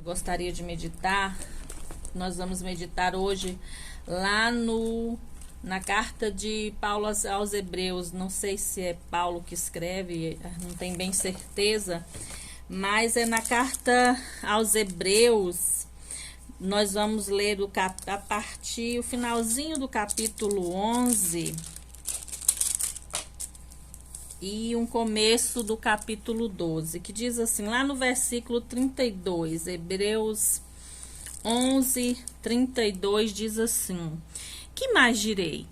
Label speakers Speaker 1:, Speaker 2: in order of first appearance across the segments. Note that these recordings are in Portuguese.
Speaker 1: Eu gostaria de meditar. Nós vamos meditar hoje lá na carta de Paulo aos Hebreus. Não sei se é Paulo que escreve, não tenho bem certeza, mas é na carta aos Hebreus. Nós vamos ler a partir o finalzinho do capítulo 11 e um começo do capítulo 12, que diz assim, lá no versículo 32, Hebreus 11, 32, diz assim: que mais direi?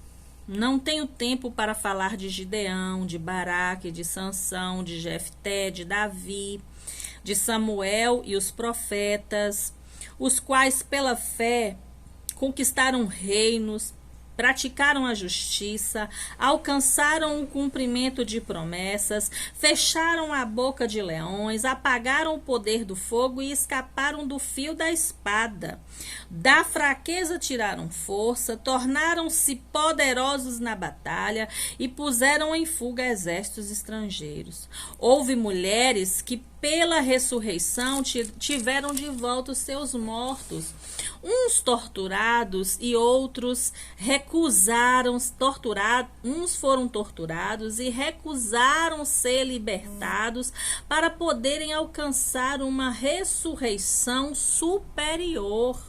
Speaker 1: Não tenho tempo para falar de Gideão, de Baraque, de Sansão, de Jefté, de Davi, de Samuel e os profetas, os quais pela fé conquistaram reinos, praticaram a justiça, alcançaram o cumprimento de promessas, fecharam a boca de leões, apagaram o poder do fogo e escaparam do fio da espada. Da fraqueza tiraram força, tornaram-se poderosos na batalha e puseram em fuga exércitos estrangeiros. Houve mulheres que pela ressurreição tiveram de volta os seus mortos, uns torturados e outros uns foram torturados e recusaram ser libertados para poderem alcançar uma ressurreição superior.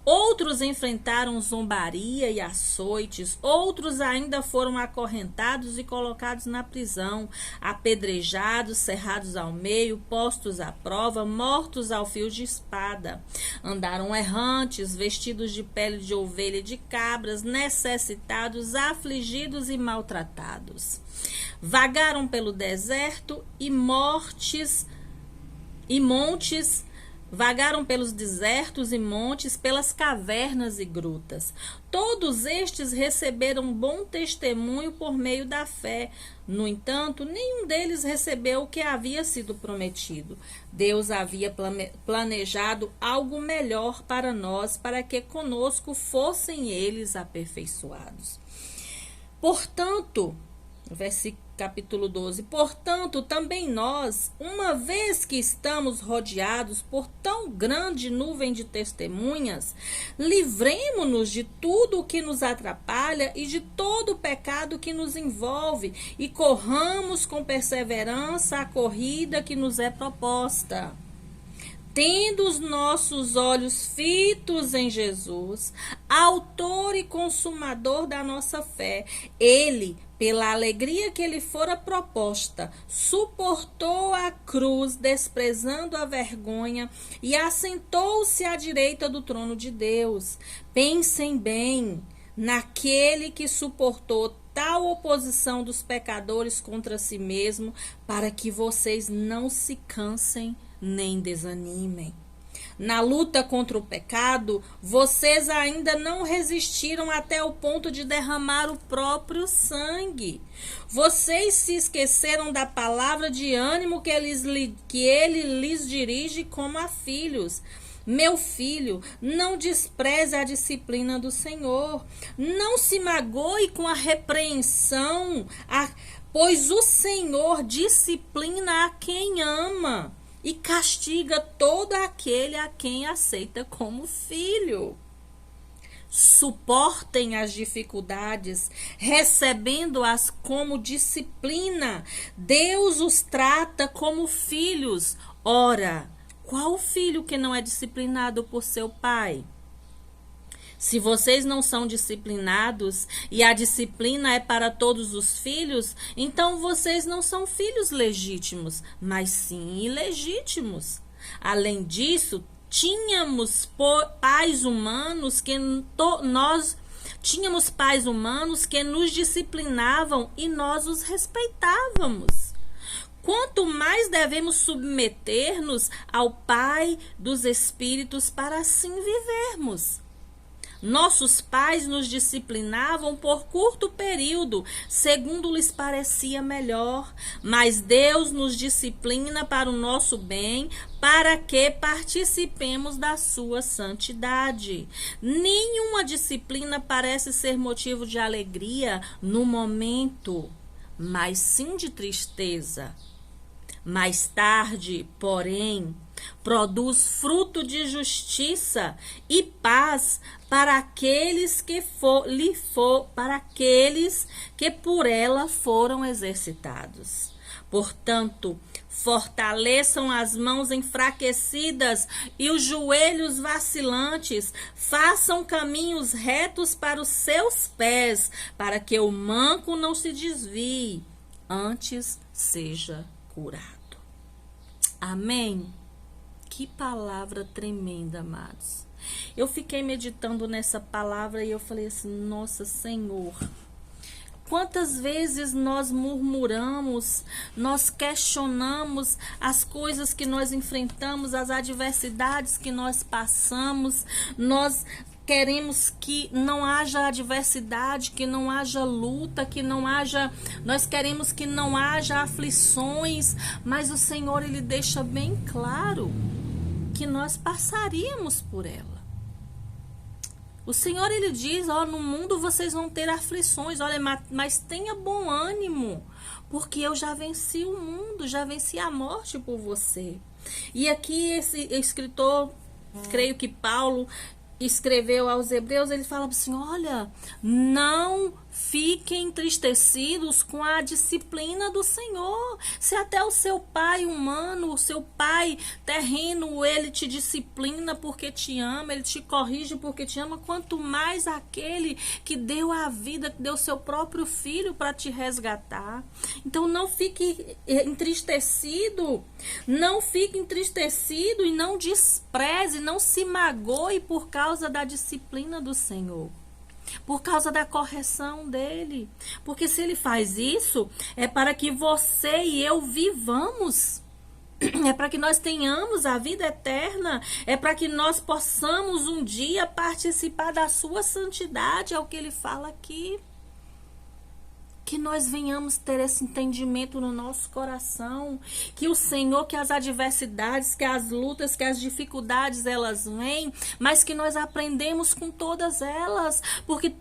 Speaker 1: Outros enfrentaram zombaria e açoites, outros ainda foram acorrentados e colocados na prisão, apedrejados, cerrados ao meio, postos à prova, mortos ao fio de espada. Andaram errantes, vestidos de pele de ovelha e de cabras, necessitados, afligidos e maltratados. Vagaram pelo deserto Vagaram pelos desertos e montes, pelas cavernas e grutas. Todos estes receberam bom testemunho por meio da fé. No entanto, nenhum deles recebeu o que havia sido prometido. Deus havia planejado algo melhor para nós, para que conosco fossem eles aperfeiçoados. Portanto, capítulo 12. Portanto, também nós, uma vez que estamos rodeados por tão grande nuvem de testemunhas, livremo-nos de tudo o que nos atrapalha e de todo o pecado que nos envolve e corramos com perseverança a corrida que nos é proposta. Tendo os nossos olhos fitos em Jesus, autor e consumador da nossa fé, ele, pela alegria que lhe fora proposta, suportou a cruz, desprezando a vergonha, e assentou-se à direita do trono de Deus. Pensem bem naquele que suportou tal oposição dos pecadores contra si mesmo, para que vocês não se cansem nem desanimem. Na luta contra o pecado, vocês ainda não resistiram até o ponto de derramar o próprio sangue. Vocês se esqueceram da palavra de ânimo que ele lhes dirige como a filhos. Meu filho, não despreze a disciplina do Senhor. Não se magoe com a repreensão, pois o Senhor disciplina a quem ama e castiga todo aquele a quem aceita como filho. Suportem as dificuldades, recebendo-as como disciplina. Deus os trata como filhos. Ora, qual filho que não é disciplinado por seu pai? Se vocês não são disciplinados e a disciplina é para todos os filhos, então vocês não são filhos legítimos, mas sim ilegítimos. Além disso, tínhamos pais humanos que nos disciplinavam e nós os respeitávamos. Quanto mais devemos submeter-nos ao Pai dos Espíritos para assim vivermos. Nossos pais nos disciplinavam por curto período, segundo lhes parecia melhor, mas Deus nos disciplina para o nosso bem, para que participemos da sua santidade. Nenhuma disciplina parece ser motivo de alegria no momento, mas sim de tristeza. Mais tarde, porém, produz fruto de justiça e paz para aqueles para aqueles que por ela foram exercitados. Portanto, fortaleçam as mãos enfraquecidas e os joelhos vacilantes, façam caminhos retos para os seus pés, para que o manco não se desvie, antes seja curado. Amém? Que palavra tremenda, amados. Eu fiquei meditando nessa palavra e eu falei assim, nossa, Senhor, quantas vezes nós murmuramos, nós questionamos as coisas que nós enfrentamos, as adversidades que nós passamos, nós queremos que não haja adversidade, que não haja luta, nós queremos que não haja aflições, mas o Senhor, Ele deixa bem claro que nós passaríamos por ela. O Senhor, Ele diz, no mundo vocês vão ter aflições, mas tenha bom ânimo, porque eu já venci o mundo, já venci a morte por você. E aqui esse escritor, creio que Paulo, escreveu aos Hebreus, ele fala assim, olha, não fiquem entristecidos com a disciplina do Senhor. Se até o seu pai humano, o seu pai terreno, ele te disciplina porque te ama, ele te corrige porque te ama, quanto mais aquele que deu a vida, que deu seu próprio filho para te resgatar. Então não fique entristecido, e não despreze, não se magoe por causa da disciplina do Senhor, por causa da correção dele, porque se ele faz isso, é para que você e eu vivamos, é para que nós tenhamos a vida eterna, é para que nós possamos um dia participar da sua santidade, é o que ele fala aqui. Que nós venhamos ter esse entendimento no nosso coração, que o Senhor, que as adversidades, que as lutas, que as dificuldades, elas vêm, mas que nós aprendemos com todas elas, porque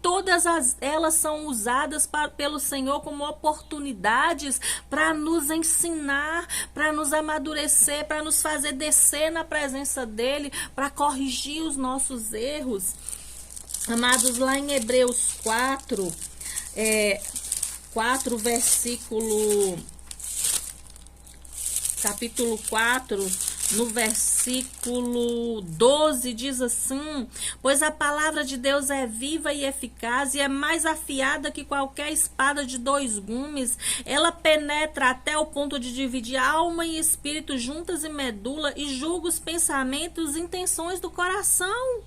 Speaker 1: elas são usadas pelo Senhor como oportunidades para nos ensinar, para nos amadurecer, para nos fazer descer na presença dEle, para corrigir os nossos erros. Amados, lá em Hebreus 4, capítulo 4, no versículo 12, diz assim: pois a palavra de Deus é viva e eficaz e é mais afiada que qualquer espada de 2 gumes. Ela penetra até o ponto de dividir alma e espírito, juntas e medula, e julga os pensamentos e intenções do coração.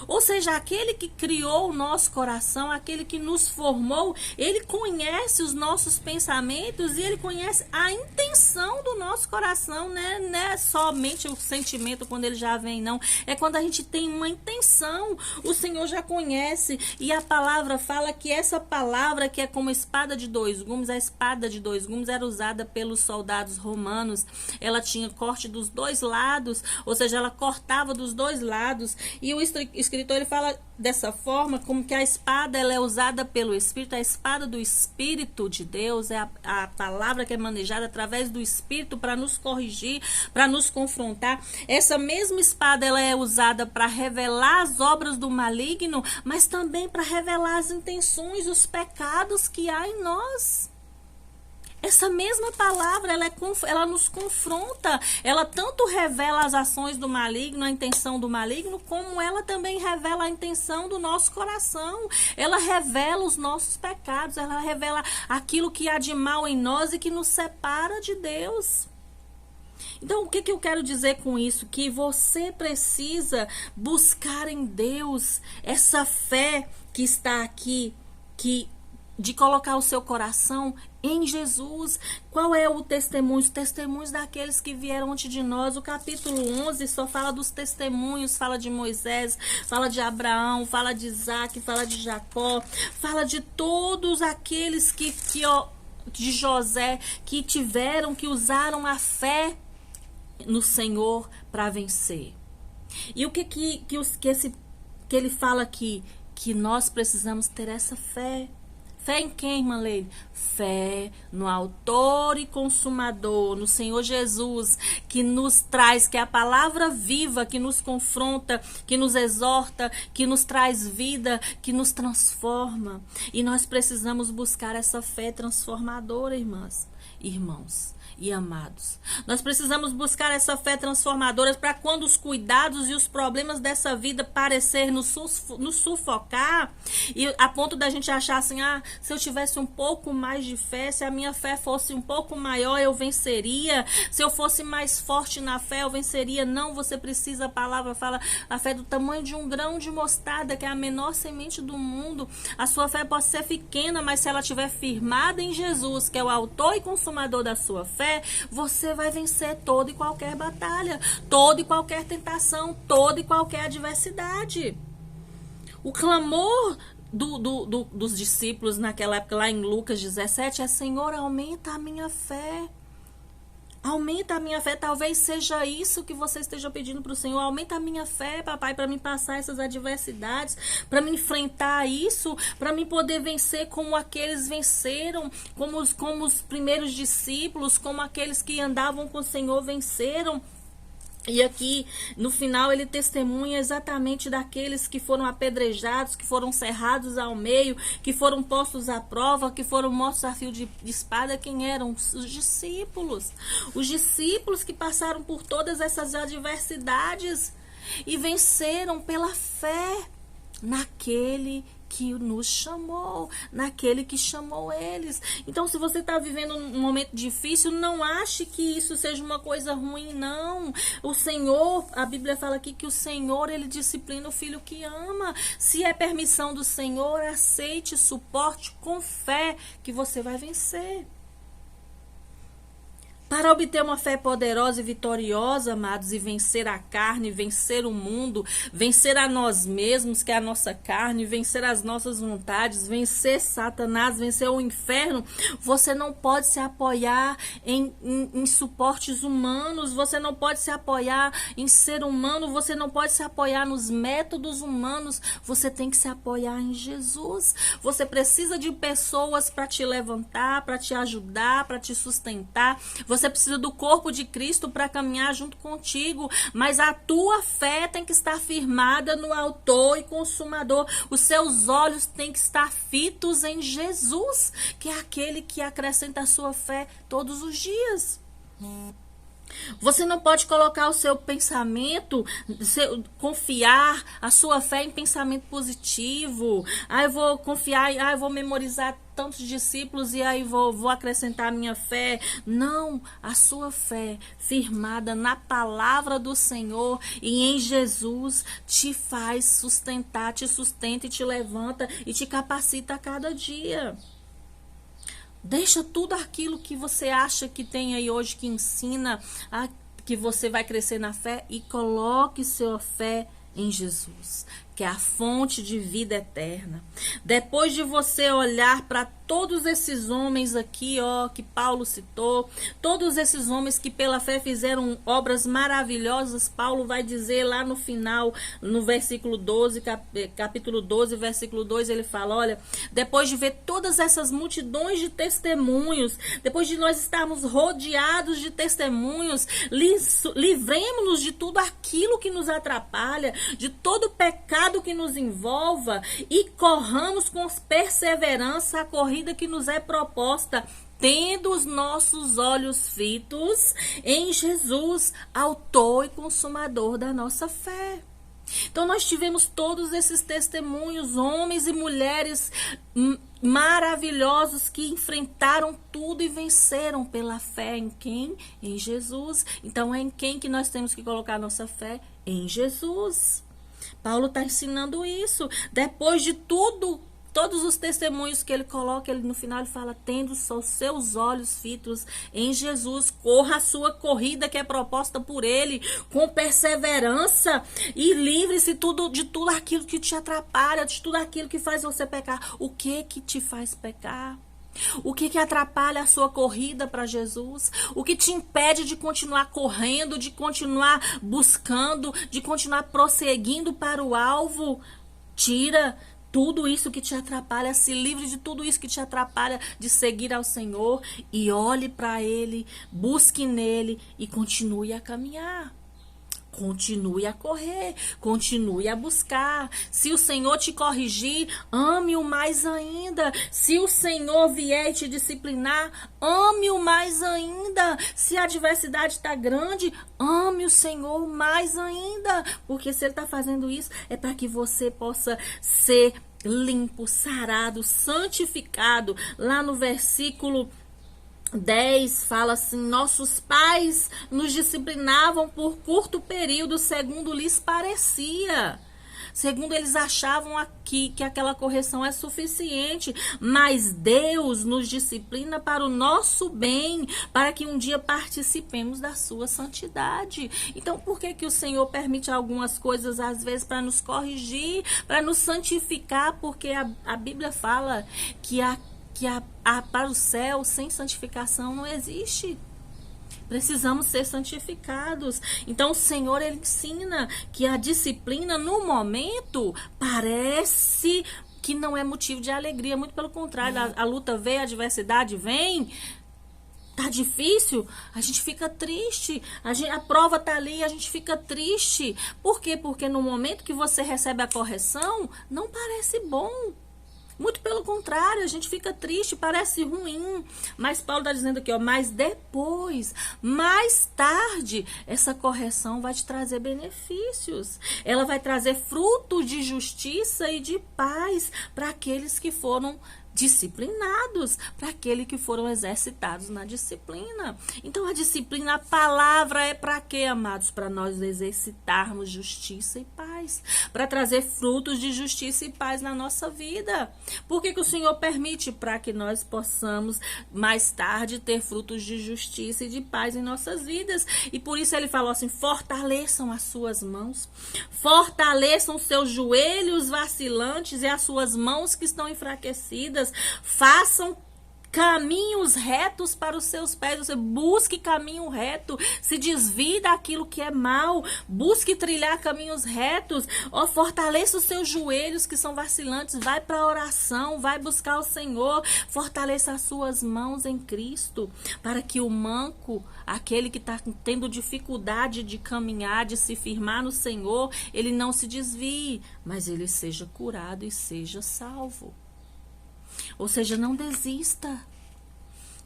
Speaker 1: Ou seja, aquele que criou o nosso coração, aquele que nos formou, ele conhece os nossos pensamentos e ele conhece a intenção do nosso coração, né? Não é somente o sentimento quando ele já vem, não. É quando a gente tem uma intenção, o Senhor já conhece. E a palavra fala que essa palavra, que é como espada de 2 gumes, a espada de 2 gumes era usada pelos soldados romanos. Ela tinha corte dos 2 lados, ou seja, ela cortava dos 2 lados. E o escritor, ele fala dessa forma, como que a espada, ela é usada pelo Espírito. A espada do Espírito de Deus é a palavra que é manejada através do Espírito para nos corrigir, para nos confrontar. Essa mesma espada, ela é usada para revelar as obras do maligno, mas também para revelar as intenções, os pecados que há em nós. Essa mesma palavra, ela nos confronta, ela tanto revela as ações do maligno, a intenção do maligno, como ela também revela a intenção do nosso coração. Ela revela os nossos pecados, ela revela aquilo que há de mal em nós e que nos separa de Deus. Então, o que eu quero dizer com isso? Que você precisa buscar em Deus essa fé que está aqui, de colocar o seu coração em Jesus. Qual é o testemunho? Os testemunhos daqueles que vieram antes de nós. O capítulo 11 só fala dos testemunhos, fala de Moisés, fala de Abraão, fala de Isaac, fala de Jacó, fala de todos aqueles de José, que usaram a fé no Senhor para vencer. E o que ele fala aqui? Que nós precisamos ter essa fé Fé em quem, irmã Leile? Fé no autor e consumador, no Senhor Jesus, que nos traz, que é a palavra viva, que nos confronta, que nos exorta, que nos traz vida, que nos transforma. E nós precisamos buscar essa fé transformadora, irmãos e amados. Nós precisamos buscar essa fé transformadora para quando os cuidados e os problemas dessa vida parecer nos sufocar, e a ponto da gente achar assim, se eu tivesse um pouco mais de fé, se a minha fé fosse um pouco maior, eu venceria. Se eu fosse mais forte na fé, eu venceria. Não, você precisa, a palavra fala, a fé do tamanho de um grão de mostarda, que é a menor semente do mundo. A sua fé pode ser pequena, mas se ela estiver firmada em Jesus, que é o autor e consumador da sua fé, você vai vencer toda e qualquer batalha, toda e qualquer tentação, toda e qualquer adversidade. O clamor dos discípulos naquela época, lá em Lucas 17, é: Senhor, aumenta a minha fé. Aumenta a minha fé. Talvez seja isso que você esteja pedindo para o Senhor. Aumenta a minha fé, papai, para me passar essas adversidades, para me enfrentar isso, para me poder vencer como aqueles venceram, como os primeiros discípulos, como aqueles que andavam com o Senhor venceram. E aqui, no final, ele testemunha exatamente daqueles que foram apedrejados, que foram cerrados ao meio, que foram postos à prova, que foram mortos a fio de espada. Quem eram? Os discípulos. Os discípulos que passaram por todas essas adversidades e venceram pela fé naquele que nos chamou, naquele que chamou eles. Então, se você está vivendo um momento difícil, não ache que isso seja uma coisa ruim, não. O Senhor, a Bíblia fala aqui que o Senhor, ele disciplina o filho que ama. Se é permissão do Senhor, aceite, suporte com fé, que você vai vencer. Para obter uma fé poderosa e vitoriosa, amados, e vencer a carne, vencer o mundo, vencer a nós mesmos, que é a nossa carne, vencer as nossas vontades, vencer Satanás, vencer o inferno, você não pode se apoiar em suportes humanos, você não pode se apoiar em ser humano, você não pode se apoiar nos métodos humanos, você tem que se apoiar em Jesus. Você precisa de pessoas para te levantar, para te ajudar, para te sustentar. Você precisa do corpo de Cristo para caminhar junto contigo, mas a tua fé tem que estar firmada no autor e consumador. Os seus olhos têm que estar fitos em Jesus, que é aquele que acrescenta a sua fé todos os dias. Você não pode colocar o seu pensamento, confiar a sua fé em pensamento positivo. Eu vou confiar, eu vou memorizar tantos discípulos e aí vou acrescentar a minha fé. Não, a sua fé firmada na palavra do Senhor e em Jesus te faz sustentar, te sustenta e te levanta e te capacita a cada dia. Deixa tudo aquilo que você acha que tem aí hoje que ensina que você vai crescer na fé e coloque sua fé em Jesus, que é a fonte de vida eterna. Depois de você olhar para todos esses homens aqui, que Paulo citou, todos esses homens que pela fé fizeram obras maravilhosas, Paulo vai dizer lá no final, no versículo 12, capítulo 12, versículo 2, ele fala, olha, depois de ver todas essas multidões de testemunhos, depois de nós estarmos rodeados de testemunhos, livremos-nos de tudo aquilo que nos atrapalha, de todo pecado que nos envolva e corramos com perseverança a corrida que nos é proposta, tendo os nossos olhos fitos em Jesus, autor e consumador da nossa fé. Então nós tivemos todos esses testemunhos, homens e mulheres maravilhosos que enfrentaram tudo e venceram pela fé em quem? Em Jesus. Então é em quem que nós temos que colocar a nossa fé? Em Jesus. Paulo está ensinando isso. Depois de tudo, todos os testemunhos que ele coloca, ele no final ele fala, tendo os seus olhos fitos em Jesus, corra a sua corrida que é proposta por ele, com perseverança, e livre-se de tudo aquilo que te atrapalha, de tudo aquilo que faz você pecar. O que te faz pecar? O que atrapalha a sua corrida para Jesus? O que te impede de continuar correndo, de continuar buscando, de continuar prosseguindo para o alvo? Tira tudo isso que te atrapalha, se livre de tudo isso que te atrapalha de seguir ao Senhor e olhe para Ele, busque nele e continue a caminhar. Continue a correr, continue a buscar. Se o Senhor te corrigir, ame-o mais ainda. Se o Senhor vier te disciplinar, ame-o mais ainda. Se a adversidade está grande, ame o Senhor mais ainda. Porque se Ele está fazendo isso, é para que você possa ser limpo, sarado, santificado. Lá no versículo 10 fala assim: nossos pais nos disciplinavam por curto período, segundo lhes parecia. Segundo eles achavam aqui que aquela correção é suficiente, mas Deus nos disciplina para o nosso bem, para que um dia participemos da sua santidade. Então, por que o Senhor permite algumas coisas, às vezes, para nos corrigir, para nos santificar? Porque a Bíblia fala que para o céu, sem santificação, não existe. Precisamos ser santificados. Então, o Senhor, Ele ensina que a disciplina, no momento, parece que não é motivo de alegria. Muito pelo contrário, a luta vem, a adversidade vem. Tá difícil, a gente fica triste, a prova tá ali, a gente fica triste. Por quê? Porque no momento que você recebe a correção, não parece bom. Muito pelo contrário, a gente fica triste, parece ruim. Mas Paulo está dizendo aqui, ó, mas depois, mais tarde, essa correção vai te trazer benefícios. Ela vai trazer frutos de justiça e de paz para aqueles que foram disciplinados, para aqueles que foram exercitados na disciplina. Então, a disciplina, a palavra é para quê, amados? Para nós exercitarmos justiça e paz, para trazer frutos de justiça e paz na nossa vida. Por que o Senhor permite? Para que nós possamos, mais tarde, ter frutos de justiça e de paz em nossas vidas. E por isso Ele falou assim: fortaleçam as suas mãos, fortaleçam os seus joelhos vacilantes e as suas mãos que estão enfraquecidas. Façam caminhos retos para os seus pés. Você busque caminho reto, se desvie daquilo que é mal, busque trilhar caminhos retos. Fortaleça os seus joelhos que são vacilantes, vai para a oração, vai buscar o Senhor. Fortaleça as suas mãos em Cristo, para que o manco, aquele que está tendo dificuldade de caminhar, de se firmar no Senhor, ele não se desvie, mas ele seja curado e seja salvo. Ou seja, não desista.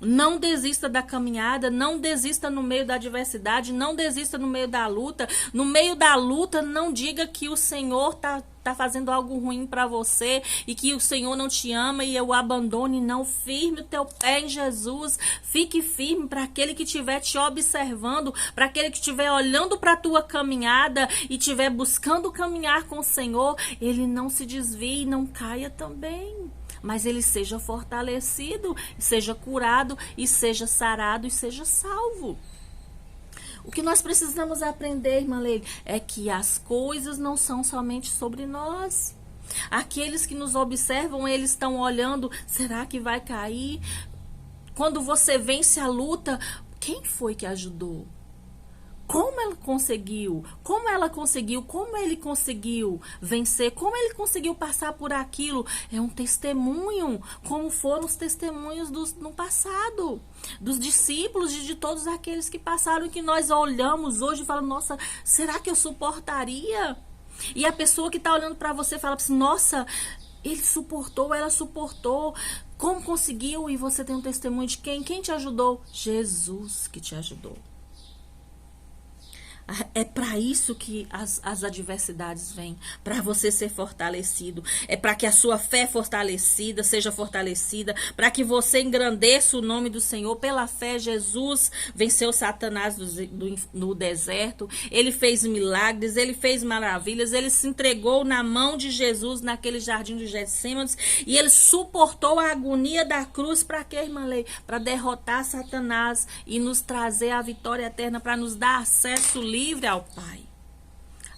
Speaker 1: Não desista da caminhada, não desista no meio da adversidade, não desista no meio da luta. No meio da luta, não diga que o Senhor tá fazendo algo ruim para você e que o Senhor não te ama e eu abandone. Não, firme o teu pé em Jesus. Fique firme para aquele que estiver te observando, para aquele que estiver olhando para a tua caminhada e estiver buscando caminhar com o Senhor. Ele não se desvie, não caia também. Mas ele seja fortalecido, seja curado e seja sarado e seja salvo. O que nós precisamos aprender, irmã Leila, é que as coisas não são somente sobre nós. Aqueles que nos observam, eles estão olhando, será que vai cair? Quando você vence a luta, quem foi que ajudou? Como ela conseguiu? Como ela conseguiu? Como ele conseguiu vencer? Como ele conseguiu passar por aquilo? É um testemunho, como foram os testemunhos no passado, dos discípulos e de todos aqueles que passaram, que nós olhamos hoje e falamos: nossa, será que eu suportaria? E a pessoa que está olhando para você fala assim: nossa, ele suportou, ela suportou. Como conseguiu? E você tem um testemunho de quem? Quem te ajudou? Jesus que te ajudou. É para isso que as adversidades vêm, para você ser fortalecido, é para que a sua fé seja fortalecida, para que você engrandeça o nome do Senhor. Pela fé, Jesus venceu Satanás no deserto, ele fez milagres, ele fez maravilhas, ele se entregou na mão de Jesus naquele jardim de Getsêmanes e ele suportou a agonia da cruz. Para quê, irmã Lei? Para derrotar Satanás e nos trazer a vitória eterna, para nos dar acesso livre ao Pai.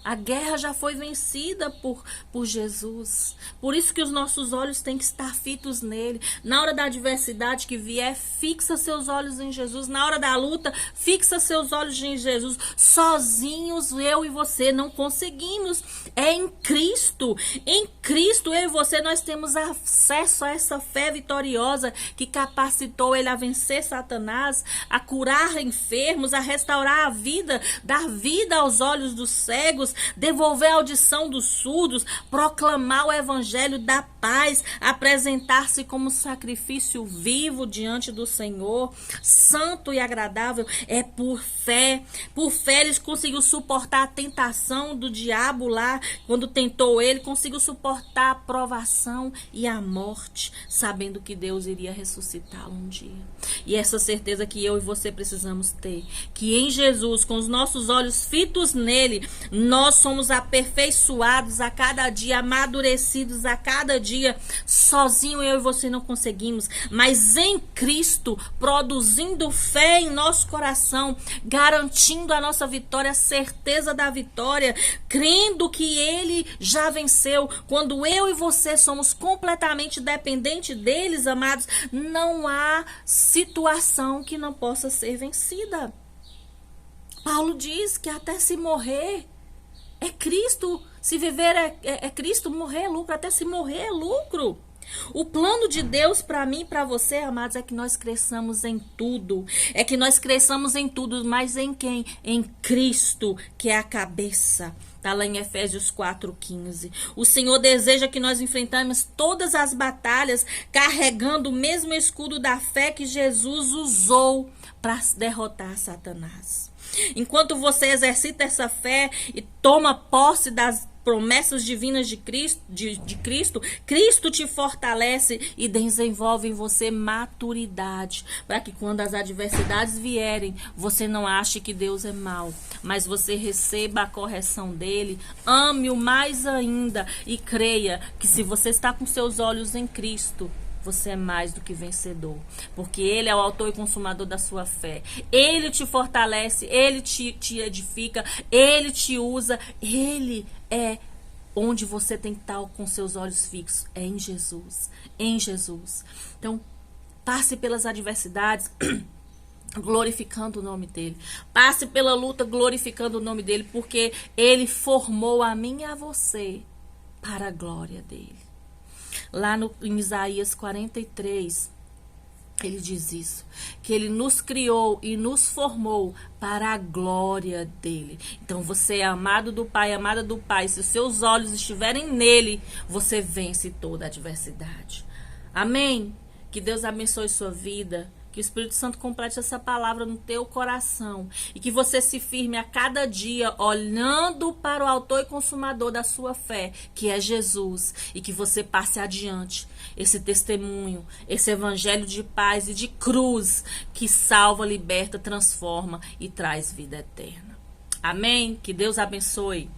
Speaker 1: A guerra já foi vencida por Jesus. Por isso que os nossos olhos têm que estar fitos nele. Na hora da adversidade que vier, fixa seus olhos em Jesus. Na hora da luta, fixa seus olhos em Jesus. Sozinhos, eu e você não conseguimos. É em Cristo. Em Cristo, eu e você, nós temos acesso a essa fé vitoriosa que capacitou ele a vencer Satanás, a curar enfermos, a restaurar a vida, dar vida aos olhos dos cegos, devolver a audição dos surdos, proclamar o evangelho da paz, apresentar-se como sacrifício vivo diante do Senhor, santo e agradável. É por fé. Por fé eles conseguiu suportar a tentação do diabo lá, quando tentou ele, conseguiu suportar a provação e a morte, sabendo que Deus iria ressuscitá-lo um dia. E essa certeza que eu e você precisamos ter, que em Jesus, com os nossos olhos fitos nele, nós somos aperfeiçoados a cada dia, amadurecidos a cada dia. Sozinho eu e você não conseguimos, mas em Cristo, produzindo fé em nosso coração, garantindo a nossa vitória, a certeza da vitória, crendo que ele já venceu. Quando eu e você somos completamente dependentes deles, amados, não há situação que não possa ser vencida. Paulo diz que até se morrer é Cristo, se viver é Cristo, morrer é lucro, até se morrer é lucro. O plano de Deus para mim e para você, amados, é que nós cresçamos em tudo. É que nós cresçamos em tudo, mas em quem? Em Cristo, que é a cabeça. Está lá em Efésios 4:15. O Senhor deseja que nós enfrentemos todas as batalhas carregando o mesmo escudo da fé que Jesus usou para derrotar Satanás. Enquanto você exercita essa fé e toma posse das promessas divinas de Cristo, Cristo te fortalece e desenvolve em você maturidade, para que quando as adversidades vierem, você não ache que Deus é mau, mas você receba a correção dele, ame-o mais ainda e creia que se você está com seus olhos em Cristo, você é mais do que vencedor, porque ele é o autor e consumador da sua fé. Ele te fortalece, ele te edifica, ele te usa, ele é onde você tem que estar com seus olhos fixos, é em Jesus, em Jesus. Então, passe pelas adversidades glorificando o nome dele. Passe pela luta glorificando o nome dele, porque ele formou a mim e a você para a glória dele. Lá em Isaías 43, ele diz isso, que ele nos criou e nos formou para a glória dele. Então você é amado do Pai, amada do Pai. Se os seus olhos estiverem nele, você vence toda a adversidade. Amém? Que Deus abençoe sua vida. Que o Espírito Santo complete essa palavra no teu coração. E que você se firme a cada dia olhando para o autor e consumador da sua fé, que é Jesus. E que você passe adiante esse testemunho, esse evangelho de paz e de cruz que salva, liberta, transforma e traz vida eterna. Amém? Que Deus abençoe.